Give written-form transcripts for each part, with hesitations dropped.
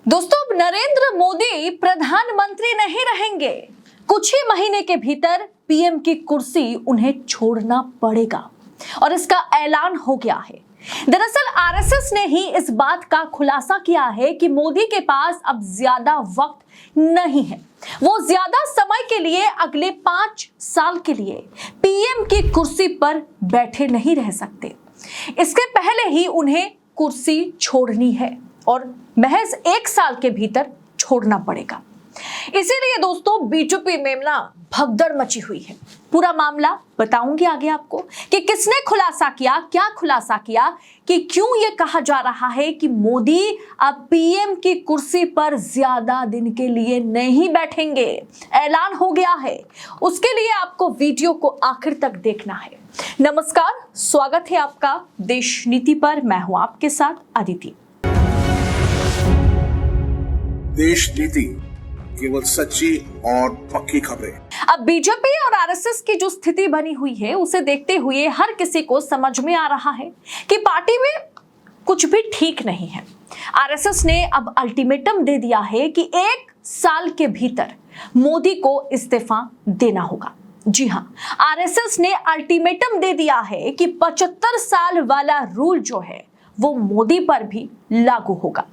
दोस्तों, अब नरेंद्र मोदी प्रधानमंत्री नहीं रहेंगे। कुछ ही महीने के भीतर पीएम की कुर्सी उन्हें छोड़ना पड़ेगा और इसका ऐलान हो गया है। दरअसल आरएसएस ने ही इस बात का खुलासा किया है कि मोदी के पास अब ज्यादा वक्त नहीं है। वो ज्यादा समय के लिए अगले 5 साल के लिए पीएम की कुर्सी पर बैठे नहीं रह सकते। इसके पहले ही उन्हें कुर्सी छोड़नी है और महज 1 साल के भीतर छोड़ना पड़ेगा। इसीलिए दोस्तों बीजेपी में ना भगदड़ मची हुई है। पूरा मामला बताऊंगी आगे आपको कि किसने खुलासा किया, क्या खुलासा किया, कि क्यों ये कहा जा रहा है कि मोदी अब पीएम की कुर्सी पर ज्यादा दिन के लिए नहीं बैठेंगे। ऐलान हो गया है। उसके लिए आपको वीडियो को आखिर तक देखना है। नमस्कार, स्वागत है आपका देश नीति पर। मैं हूं आपके साथ अदिति। देश नीति, केवल सच्ची और पक्की खबरें। अब बीजेपी और आरएसएस की जो स्थिति बनी हुई है उसे देखते हुए हर किसी को समझ में आ रहा है कि पार्टी में कुछ भी ठीक नहीं है। आरएसएस ने अब अल्टीमेटम दे दिया है कि 1 साल के भीतर मोदी को इस्तीफा देना होगा। जी हां, आरएसएस ने अल्टीमेटम दे दिया है कि 75 साल वाला रूल जो है वो मोदी पर भी लागू होगा।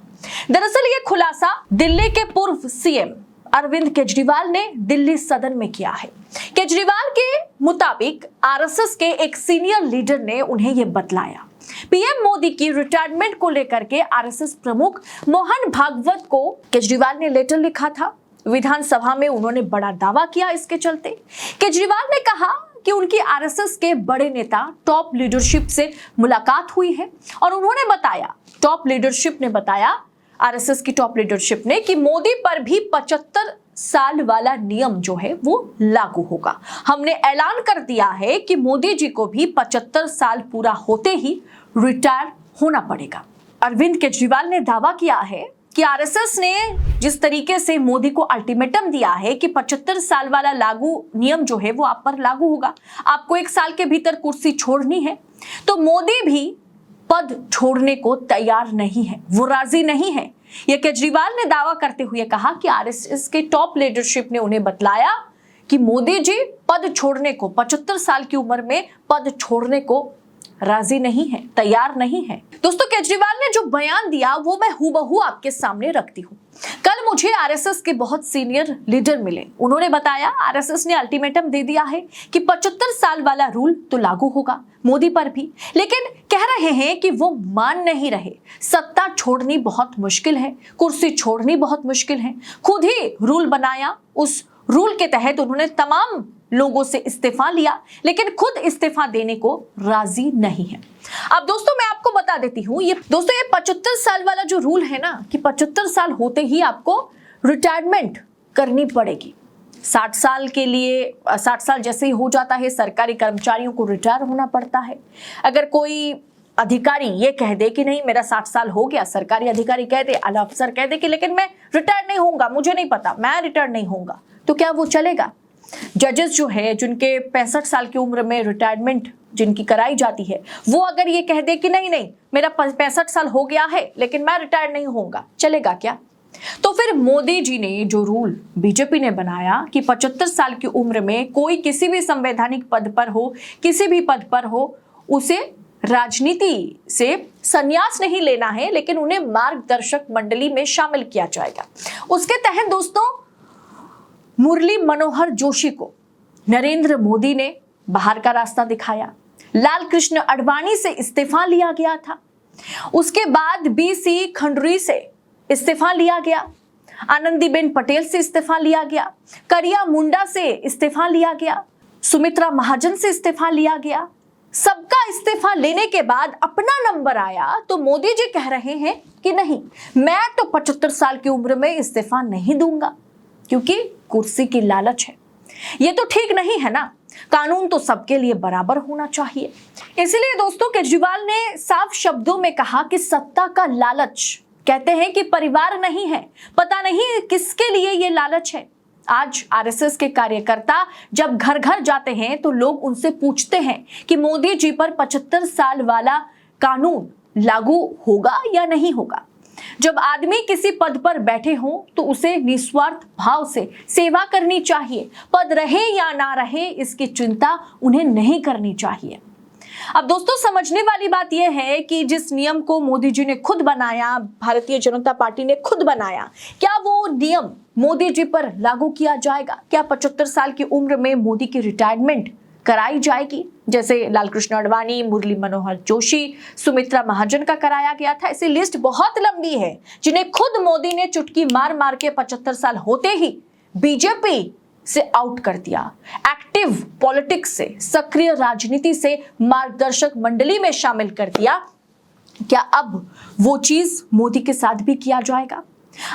दरअसल ये खुलासा दिल्ली के पूर्व सीएम अरविंद केजरीवाल ने दिल्ली सदन में किया है। केजरीवाल के मुताबिक आरएसएस के एक सीनियर लीडर ने उन्हें यह बतलाया। पीएम मोदी की रिटायरमेंट को लेकर के आरएसएस प्रमुख मोहन भागवत को केजरीवाल ने लेटर लिखा था। विधानसभा में उन्होंने बड़ा दावा किया। इसके चलते केजरीवाल ने कहा कि उनकी आरएसएस के बड़े नेता टॉप लीडरशिप से मुलाकात हुई है और उन्होंने बताया, टॉप लीडरशिप ने बताया, आरएसएस की टॉप लीडरशिप ने, कि मोदी पर भी 75 साल वाला नियम जो है वो लागू होगा। हमने ऐलान कर दिया है कि मोदी जी को भी 75 साल पूरा होते ही रिटायर होना पड़ेगा। अरविंद केजरीवाल ने दावा किया है कि आरएसएस ने जिस तरीके से मोदी को अल्टीमेटम दिया है कि 75 साल वाला लागू नियम जो है वो आप पर लागू होगा, आपको 1 साल के भीतर कुर्सी छोड़नी है, तो मोदी भी पद छोड़ने को तैयार नहीं है, वो राजी नहीं है। यह केजरीवाल ने दावा करते हुए कहा कि आरएसएस के टॉप लीडरशिप ने उन्हें बतलाया कि मोदी जी पद छोड़ने को, 75 साल की उम्र में पद छोड़ने को राजी नहीं है, तैयार नहीं है। दोस्तों, केजरीवाल ने जो बयान दिया वो मैं हूबहू आपके सामने रखती हूँ। कल मुझे आरएसएस के बहुत सीनियर लीडर मिले। उन्होंने बताया आरएसएस ने अल्टीमेटम दे दिया है कि 75 साल वाला रूल तो लागू होगा मोदी पर भी, लेकिन कह रहे हैं कि वो मान नहीं रहे। सत्ता छोड़नी बहुत मुश्किल है, कुर्सी छोड़नी बहुत मुश्किल है। खुद ही रूल बनाया, उस रूल के तहत उन्होंने तमाम लोगों से इस्तीफा लिया, लेकिन खुद इस्तीफा देने को राजी नहीं है। अब दोस्तों मैं आपको बता देती हूँ, ये 75 साल वाला जो रूल है ना, कि 75 साल होते ही आपको रिटायरमेंट करनी पड़ेगी। 60 साल के लिए, 60 साल जैसे ही हो जाता है सरकारी कर्मचारियों को रिटायर होना पड़ता है। अगर कोई अधिकारी ये कह दे कि नहीं मेरा 60 साल हो गया, सरकारी अधिकारी कह दे, आला अफसर कह दे कि लेकिन मैं रिटायर नहीं होऊंगा, मुझे नहीं पता, मैं रिटायर नहीं होऊंगा, तो क्या वो चलेगा? जजेस जो है जिनके 65 साल की उम्र में रिटायरमेंट जिनकी कराई जाती है, वो अगर ये कह दे कि नहीं नहीं मेरा 65 साल हो गया है लेकिन मैं रिटायर नहीं होऊंगा, चलेगा क्या? तो फिर मोदी जी ने जो रूल बीजेपी ने बनाया कि 75 साल की उम्र में कोई किसी भी संवैधानिक पद पर हो, किसी भी पद पर हो, उसे राजनीति से संन्यास नहीं लेना है, लेकिन उन्हें मार्गदर्शक मंडली में शामिल किया जाएगा। उसके तहत दोस्तों मुरली मनोहर जोशी को नरेंद्र मोदी ने बाहर का रास्ता दिखाया। लाल कृष्ण आडवाणी से इस्तीफा लिया गया था। उसके बाद बीसी खंडूरी से इस्तीफा लिया गया, आनंदीबेन पटेल से इस्तीफा लिया गया, करिया मुंडा से इस्तीफा लिया गया, सुमित्रा महाजन से इस्तीफा लिया गया। सबका इस्तीफा लेने के बाद अपना नंबर आया तो मोदी जी कह रहे हैं कि नहीं, मैं तो 75 साल की उम्र में इस्तीफा नहीं दूंगा, क्योंकि कुर्सी की लालच है। ये तो ठीक नहीं है ना, कानून तो सबके लिए बराबर होना चाहिए। इसलिए दोस्तों केजरीवाल ने साफ शब्दों में कहा कि सत्ता का लालच, कहते हैं कि परिवार नहीं है, पता नहीं किसके लिए ये लालच है। आज आरएसएस के कार्यकर्ता जब घर घर जाते हैं तो लोग उनसे पूछते हैं कि मोदी जी पर 75 साल वाला कानून लागू होगा या नहीं होगा। जब आदमी किसी पद पर बैठे हों तो उसे निस्वार्थ भाव से सेवा करनी चाहिए। पद रहे या ना रहे इसकी चिंता उन्हें नहीं करनी चाहिए। अब दोस्तों, समझने वाली बात यह है कि जिस नियम को मोदी जी ने खुद बनाया, भारतीय जनता पार्टी ने खुद बनाया, क्या वो नियम मोदी जी पर लागू किया जाएगा? क्या 75 साल की उम्र में मोदी की रिटायरमेंट कराई जाएगी, जैसे लालकृष्ण आडवाणी, मुरली मनोहर जोशी, सुमित्रा महाजन का कराया गया था? ऐसी लिस्ट बहुत लंबी है जिन्हें खुद मोदी ने चुटकी मार मार के 75 साल होते ही बीजेपी से आउट कर दिया, एक्टिव पॉलिटिक्स से, सक्रिय राजनीति से मार्गदर्शक मंडली में शामिल कर दिया। क्या अब वो चीज मोदी के साथ भी किया जाएगा?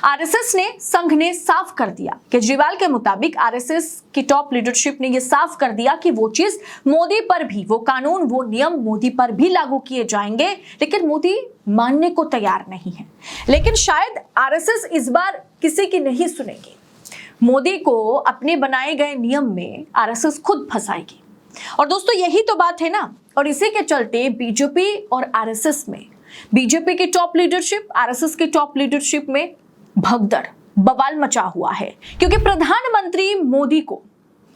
आरएसएस ने, संघ ने साफ कर दिया। केजरीवाल के मुताबिक आरएसएस की टॉप लीडरशिप ने यह साफ कर दिया कि वो चीज मोदी पर भी, वो कानून, वो नियम मोदी पर भी लागू किए जाएंगे, लेकिन मोदी मानने को तैयार नहीं है। लेकिन शायद आरएसएस इस बार किसी की नहीं सुनेगी। मोदी को अपने बनाए गए नियम में आरएसएस खुद फंसाएगी। और दोस्तों, यही तो बात है ना। और इसी के चलते बीजेपी और आरएसएस में, बीजेपी की टॉप लीडरशिप, आरएसएस की टॉप लीडरशिप में भगदड़, बवाल मचा हुआ है। क्योंकि प्रधानमंत्री मोदी को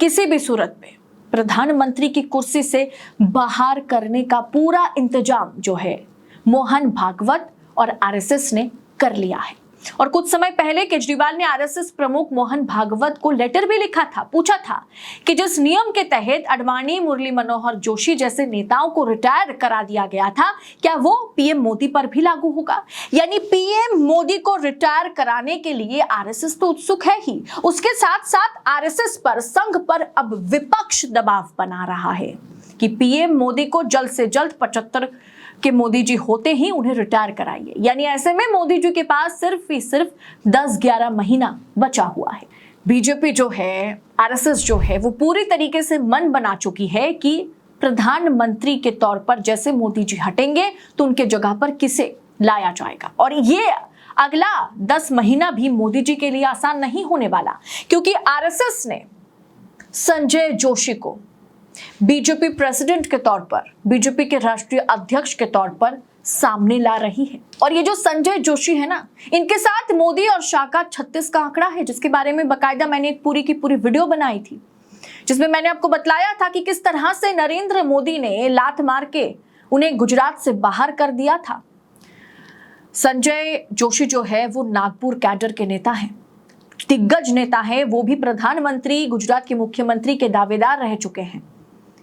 किसी भी सूरत में प्रधानमंत्री की कुर्सी से बाहर करने का पूरा इंतजाम जो है मोहन भागवत और आरएसएस ने कर लिया है। और कुछ समय पहले केजरीवाल ने आरएसएस प्रमुख मोहन भागवत को लेटर भी लिखा था, पूछा था कि जिस नियम के तहत आडवाणी, मुरली मनोहर जोशी जैसे नेताओं को रिटायर करा दिया गया था, क्या वो पीएम मोदी पर भी लागू होगा? यानी पीएम मोदी को रिटायर कराने के लिए आरएसएस तो उत्सुक है ही, उसके साथ साथ आरएसएस पर, संघ पर अब विपक्ष दबाव बना रहा है कि पीएम मोदी को जल्द से जल्द 75 कि मोदी जी होते ही उन्हें रिटायर कराइए। यानी ऐसे में मोदी जी के पास सिर्फ 10-11 महीना बचा हुआ है। बीजेपी जो है, आरएसएस जो है, वो पूरी तरीके से मन बना चुकी है कि प्रधानमंत्री के तौर पर जैसे मोदी जी हटेंगे तो उनके जगह पर किसे लाया जाएगा। और ये अगला 10 महीना भी मोदी जी के लिए आसान नहीं होने वाला, क्योंकि आरएसएस ने संजय जोशी को बीजेपी प्रेसिडेंट के तौर पर, बीजेपी के राष्ट्रीय अध्यक्ष के तौर पर सामने ला रही है। और ये जो संजय जोशी है ना, इनके साथ मोदी और शाह का 36 का आंकड़ा है, जिसके बारे में बकायदा मैंने एक पूरी की पूरी वीडियो बनाई थी, जिसमें मैंने आपको बतलाया था कि किस तरह से नरेंद्र मोदी ने लात मार के उन्हें गुजरात से बाहर कर दिया था। संजय जोशी जो है वो नागपुर कैडर के नेता हैं, दिग्गज नेता है, वो भी प्रधानमंत्री, गुजरात के मुख्यमंत्री के दावेदार रह चुके हैं,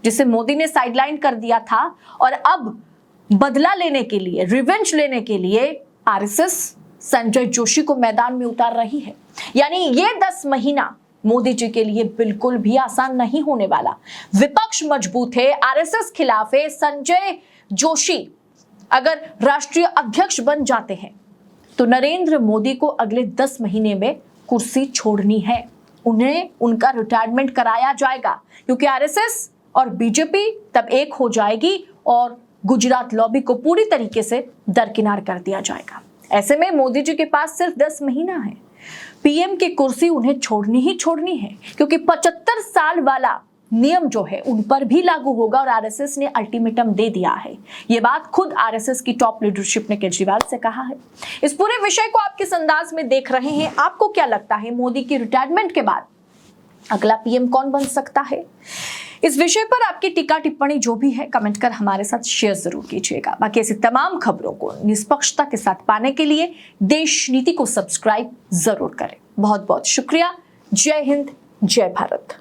जिसे मोदी ने साइडलाइन कर दिया था। और अब बदला लेने के लिए, रिवेंज लेने के लिए आरएसएस संजय जोशी को मैदान में उतार रही है। यानी ये 10 महीना मोदी जी के लिए बिल्कुल भी आसान नहीं होने वाला। विपक्ष मजबूत है, आरएसएस खिलाफ है। संजय जोशी अगर राष्ट्रीय अध्यक्ष बन जाते हैं तो नरेंद्र मोदी को अगले 10 महीने में कुर्सी छोड़नी है, उन्हें उनका रिटायरमेंट कराया जाएगा, क्योंकि आरएसएस और बीजेपी तब एक हो जाएगी और गुजरात लॉबी को पूरी तरीके से दरकिनार कर दिया जाएगा। ऐसे में मोदी जी के पास सिर्फ 10 महीना है, पीएम की कुर्सी उन्हें छोड़नी ही छोड़नी है, क्योंकि 75 साल वाला नियम जो है उन पर भी लागू होगा और आरएसएस ने अल्टीमेटम दे दिया है। ये बात खुद आरएसएस की टॉप लीडरशिप ने केजरीवाल से कहा है। इस पूरे विषय को आप किस अंदाज में देख रहे हैं? आपको क्या लगता है, मोदी की रिटायरमेंट के बाद अगला पीएम कौन बन सकता है? इस विषय पर आपकी टीका टिप्पणी जो भी है कमेंट कर हमारे साथ शेयर जरूर कीजिएगा। बाकी ऐसी तमाम खबरों को निष्पक्षता के साथ पाने के लिए देश नीति को सब्सक्राइब जरूर करें। बहुत बहुत शुक्रिया। जय हिंद, जय भारत।